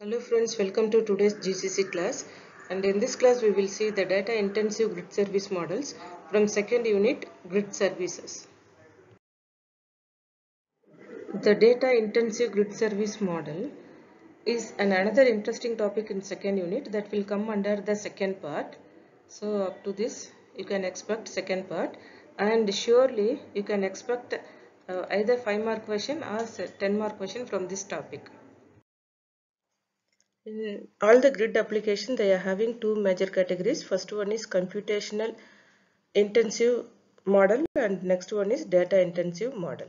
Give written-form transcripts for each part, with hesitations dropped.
Hello friends, welcome to today's GCC class, and in this class we will see the data intensive grid service models from second unit grid services. The data intensive grid service model is another interesting topic in second unit that will come under the second part. So up to this you can expect second part, and surely you can expect either 5-mark question or 10-mark question from this topic. In all the grid application, they are having two major categories. First one is computational intensive model and next one is data intensive model.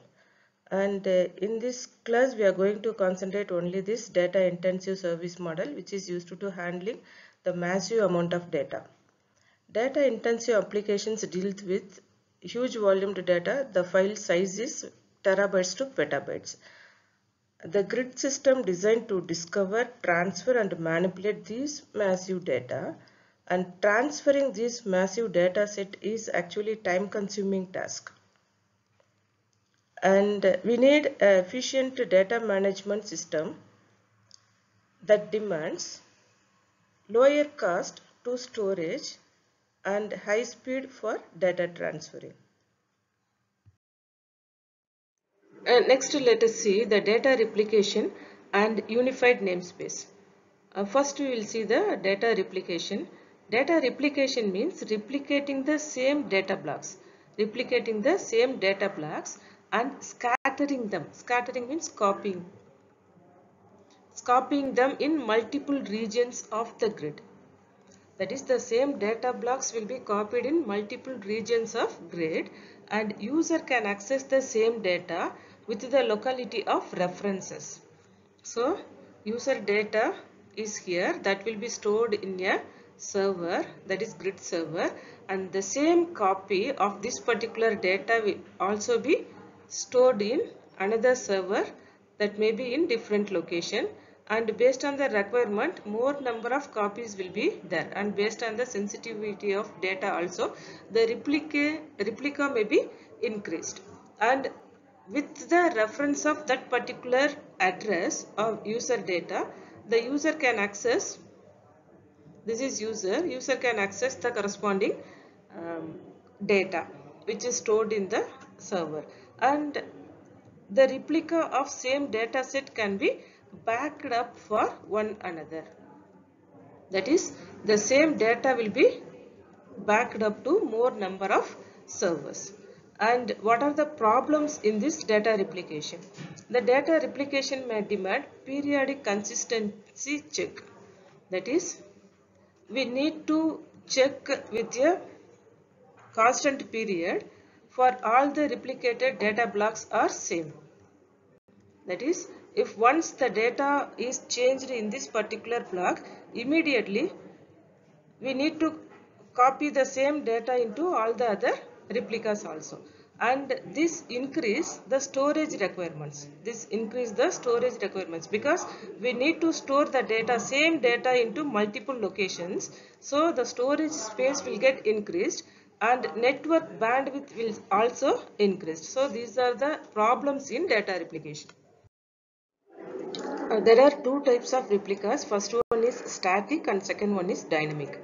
And in this class, we are going to concentrate only this data intensive service model, which is used to handling the massive amount of data. Data intensive applications deal with huge volume data. The file size is terabytes to petabytes. The grid system designed to discover, transfer and manipulate these massive data, and transferring this massive data set is actually time consuming task. And we need an efficient data management system that demands lower cost to storage and high speed for data transferring. Next, let us see the data replication and unified namespace. First, we will see the data replication. Data replication means replicating the same data blocks. Replicating the same data blocks and scattering them. Scattering means copying. Copying them in multiple regions of the grid. That is, the same data blocks will be copied in multiple regions of grid, and user can access the same data with the locality of references. So user data is here, that will be stored in a server, that is grid server, and the same copy of this particular data will also be stored in another server that may be in different location, and based on the requirement more number of copies will be there, and based on the sensitivity of data also the replica may be increased, and with the reference of that particular address of user data, the user can access, this is user can access the corresponding data which is stored in the server, and the replica of same data set can be backed up for one another. That is, the same data will be backed up to more number of servers. And what are the problems in this data replication? The data replication may demand periodic consistency check. That is, we need to check with a constant period for all the replicated data blocks are same. That is, if once the data is changed in this particular block, immediately we need to copy the same data into all the other replicas also, and this increase the storage requirements. This increase the storage requirements because we need to store the data, same data, into multiple locations, so the storage space will get increased and network bandwidth will also increase. So these are the problems in data replication. There are two types of replicas. First one is static and second one is dynamic.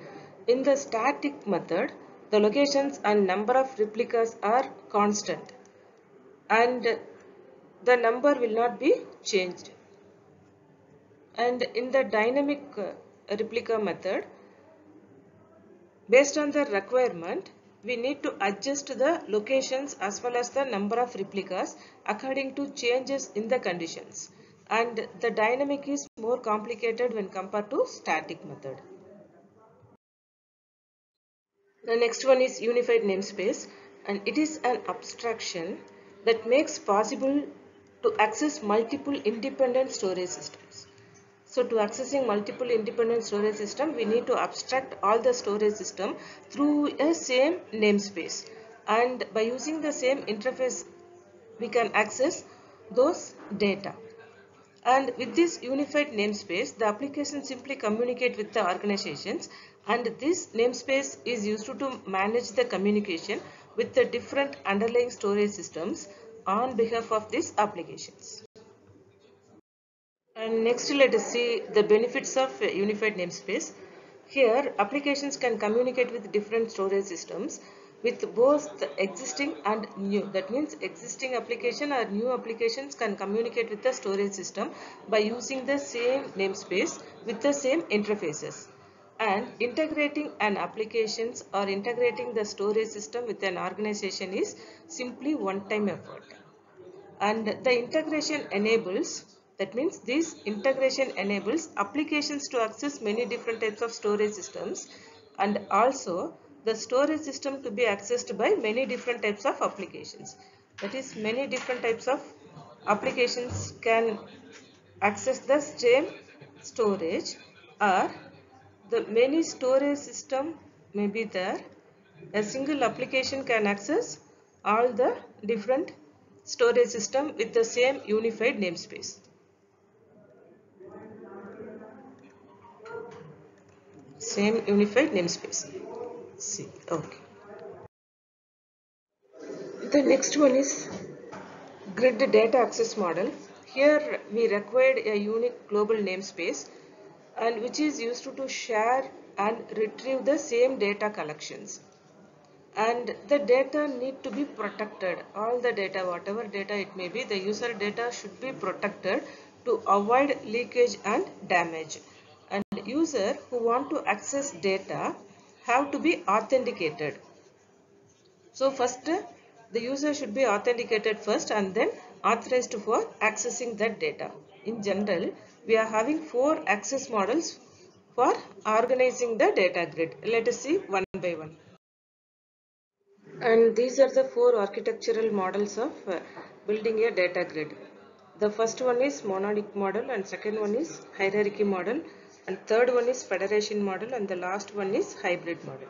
In the static method, the locations and number of replicas are constant and the number will not be changed. And in the dynamic replica method, based on the requirement, we need to adjust the locations as well as the number of replicas according to changes in the conditions. And the dynamic is more complicated when compared to static method. The next one is unified namespace, and it is an abstraction that makes possible to access multiple independent storage systems. So to accessing multiple independent storage system, we need to abstract all the storage system through a same namespace, and by using the same interface we can access those data. And with this unified namespace, the application simply communicate with the organizations, and this namespace is used to manage the communication with the different underlying storage systems on behalf of these applications. And next let us see the benefits of a unified namespace. Here applications can communicate with different storage systems with both the existing and new. That means existing application or new applications can communicate with the storage system by using the same namespace with the same interfaces. And integrating an applications or integrating the storage system with an organization is simply one-time effort. And the integration enables, that means this integration enables applications to access many different types of storage systems, and also the storage system to be accessed by many different types of applications. That is, many different types of applications can access the same storage, or the many storage system may be there. A single application can access all the different storage system with the same unified namespace. Same unified namespace. See, okay. The next one is grid data access model. Here we required a unique global namespace and which is used to share and retrieve the same data collections. And the data need to be protected. All the data, whatever data it may be, the user data should be protected to avoid leakage and damage. And user who want to access data have to be authenticated. So first the user should be authenticated first and then authorized for accessing that data. In general, we are having 4 access models for organizing the data grid. Let us see one by one. And these are the 4 architectural models of building a data grid. The first one is monadic model, and second one is hierarchy model, and third one is federation model, and the last one is hybrid model.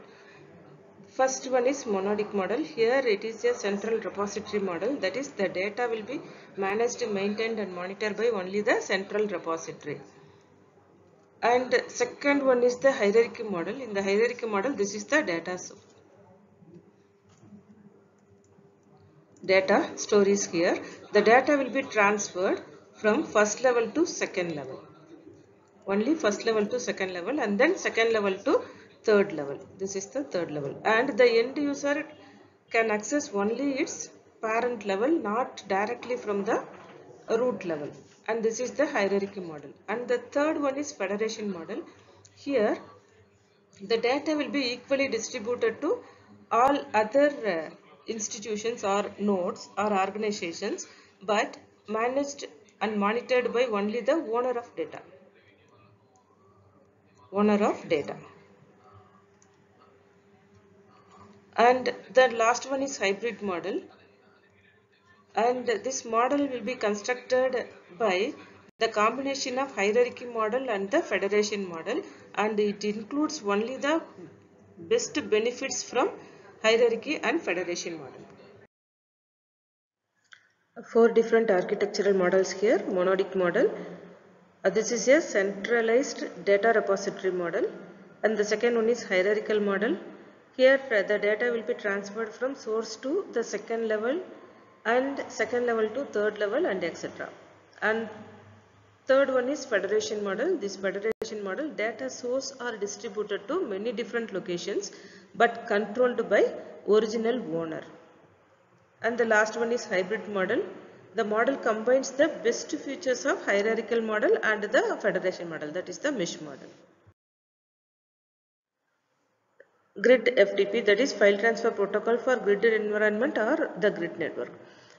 First one is monadic model. Here it is a central repository model, that is the data will be managed, maintained and monitored by only the central repository. And second one is the hierarchy model. In the hierarchy model, this is the data store is here. The data will be transferred from first level to second level. Only first level to second level, and then second level to third level. This is the third level. And the end user can access only its parent level, not directly from the root level. And this is the hierarchy model. And the third one is federation model. Here the data will be equally distributed to all other institutions or nodes or organizations, but managed and monitored by only the owner of data. And the last one is hybrid model, and this model will be constructed by the combination of hierarchy model and the federation model, and it includes only the best benefits from hierarchy and federation model. 4 different architectural models here. Monadic model, this is a centralized data repository model, and the second one is hierarchical model. Here the data will be transferred from source to the second level, and second level to third level, and etc. And third one is federation model. This federation model, data source are distributed to many different locations but controlled by original owner. And the last one is hybrid model. The model combines the best features of hierarchical model and the federation model, that is the mesh model. Grid FTP, that is file transfer protocol for grid environment or the grid network.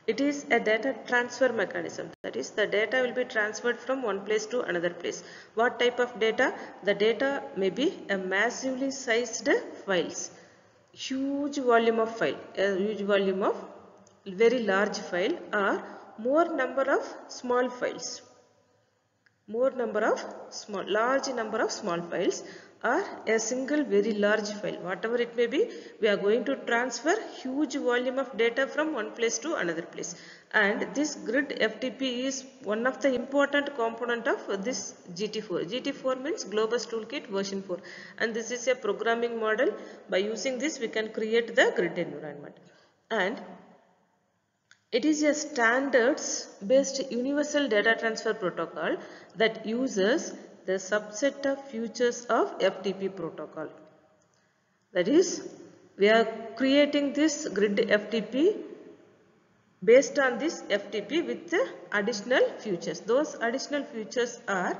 It is a data transfer mechanism, that is the data will be transferred from one place to another place. What type of data? The data may be a massively sized files, huge volume of file, a huge volume of very large file, or more number of small files, large number of small files, or a single very large file. Whatever it may be, we are going to transfer huge volume of data from one place to another place. And this grid FTP is one of the important component of this GT4. GT4 means Globus Toolkit version 4, and this is a programming model. By using this we can create the grid environment. And It is a standards-based universal data transfer protocol that uses the subset of features of FTP protocol. That is, we are creating this grid FTP based on this FTP with additional features. Those additional features are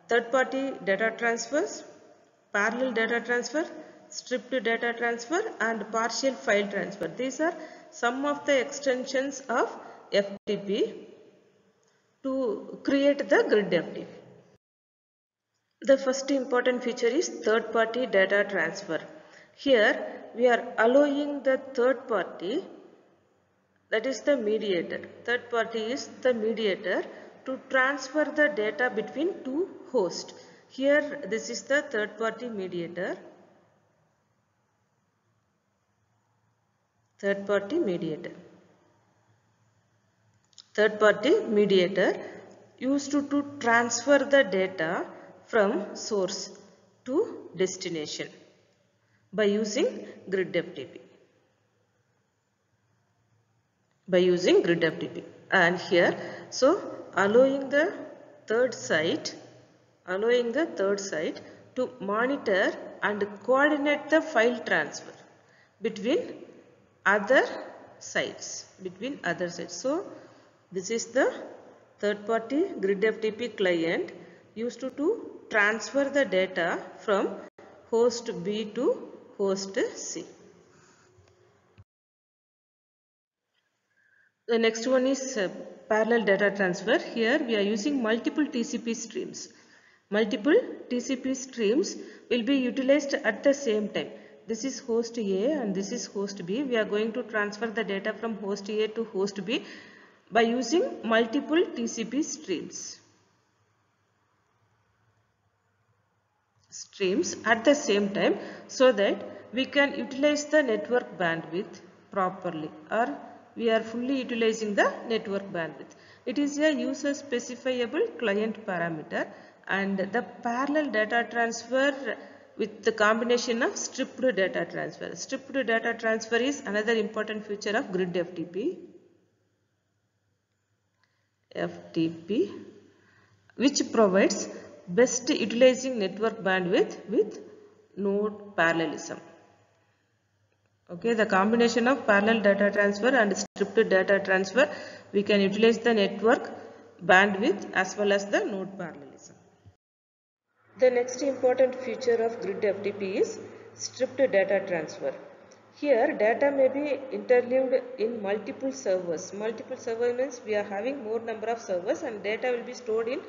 third-party data transfers, parallel data transfer, stripped data transfer, and partial file transfer. These are some of the extensions of FTP to create the grid FTP. The first important feature is third-party data transfer. Here we are allowing the third party, that is the mediator. Third party is the mediator to transfer the data between two hosts. Here this is the third party mediator. Third party mediator used to transfer the data from source to destination by using grid FTP. And here, so allowing the third site to monitor and coordinate the file transfer between other sites. So this is the third party grid FTP client used to transfer the data from host B to host C. The next one is parallel data transfer. Here we are using multiple TCP streams. Multiple TCP streams will be utilized at the same time. This is host A and this is host B. We are going to transfer the data from host A to host B by using multiple TCP streams at the same time, so that we can utilize the network bandwidth properly, or we are fully utilizing the network bandwidth. It is a user specifiable client parameter, and the parallel data transfer with the combination of stripped data transfer. Stripped data transfer is another important feature of grid FTP, which provides best utilizing network bandwidth with node parallelism. Okay, the combination of parallel data transfer and stripped data transfer, we can utilize the network bandwidth as well as the node parallelism. The next important feature of grid FTP is stripped data transfer. Here data may be interleaved in multiple servers. Multiple servers means we are having more number of servers and data will be stored in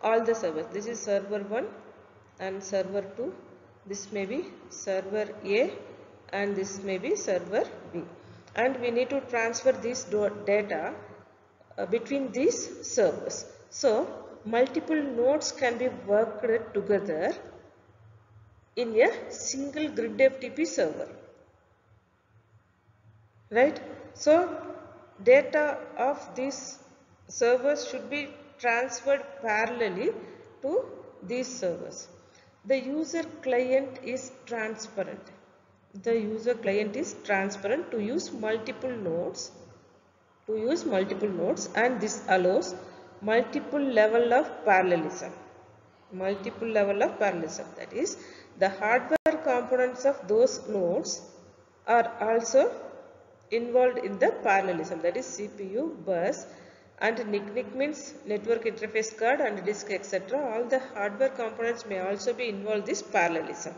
all the servers. This is server 1 and server 2. This may be server A and this may be server B. And we need to transfer this data between these servers. So multiple nodes can be worked together in a single grid FTP server. Right? So data of these servers should be transferred parallelly to these servers. The user client is transparent. To use multiple nodes. And this allows multiple level of parallelism. That is, the hardware components of those nodes are also involved in the parallelism, that is CPU, bus, and NIC means network interface card and disk, etc. All the hardware components may also be involved in this parallelism.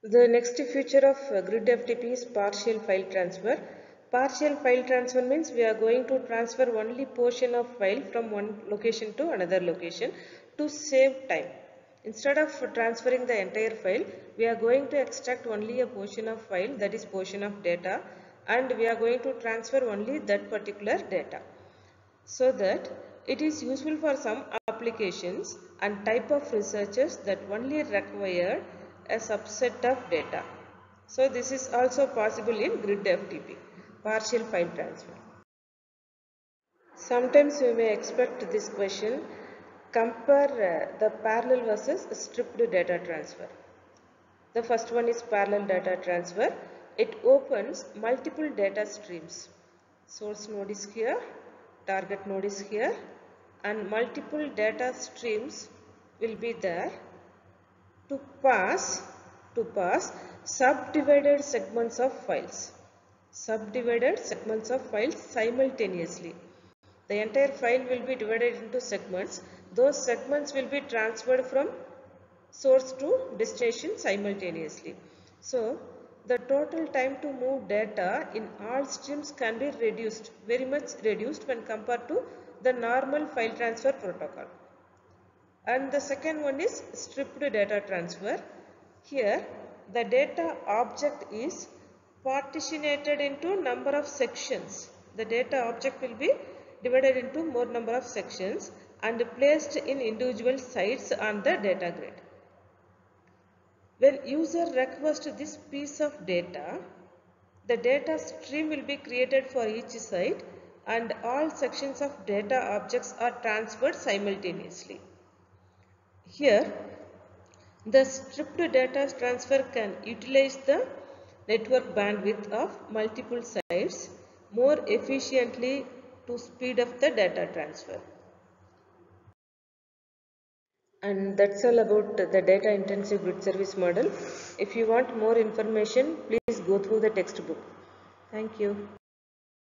The next feature of grid FTP is partial file transfer. Partial file transfer means we are going to transfer only portion of file from one location to another location to save time. Instead of transferring the entire file, we are going to extract only a portion of file, that is portion of data, and we are going to transfer only that particular data. So that it is useful for some applications and type of researchers that only require a subset of data. So this is also possible in grid FTP, partial file transfer. Sometimes you may expect this question. Compare the parallel versus stripped data transfer. The first one is parallel data transfer. it opens multiple data streams. Source node is here, target node is here, and multiple data streams will be there to pass subdivided segments of files. Subdivided segments of files simultaneously. The entire file will be divided into segments. Those segments will be transferred from source to destination simultaneously. So, the total time to move data in all streams can be reduced, very much reduced when compared to the normal file transfer protocol. And the second one is stripped data transfer. Here, the data object is partitionated into number of sections. The data object will be divided into more number of sections and placed in individual sites on the data grid. When user requests this piece of data, the data stream will be created for each site and all sections of data objects are transferred simultaneously. Here, the stripped data transfer can utilize the network bandwidth of multiple sites more efficiently to speed up the data transfer. And that's all about the data intensive grid service model. If you want more information, please go through the textbook. Thank you.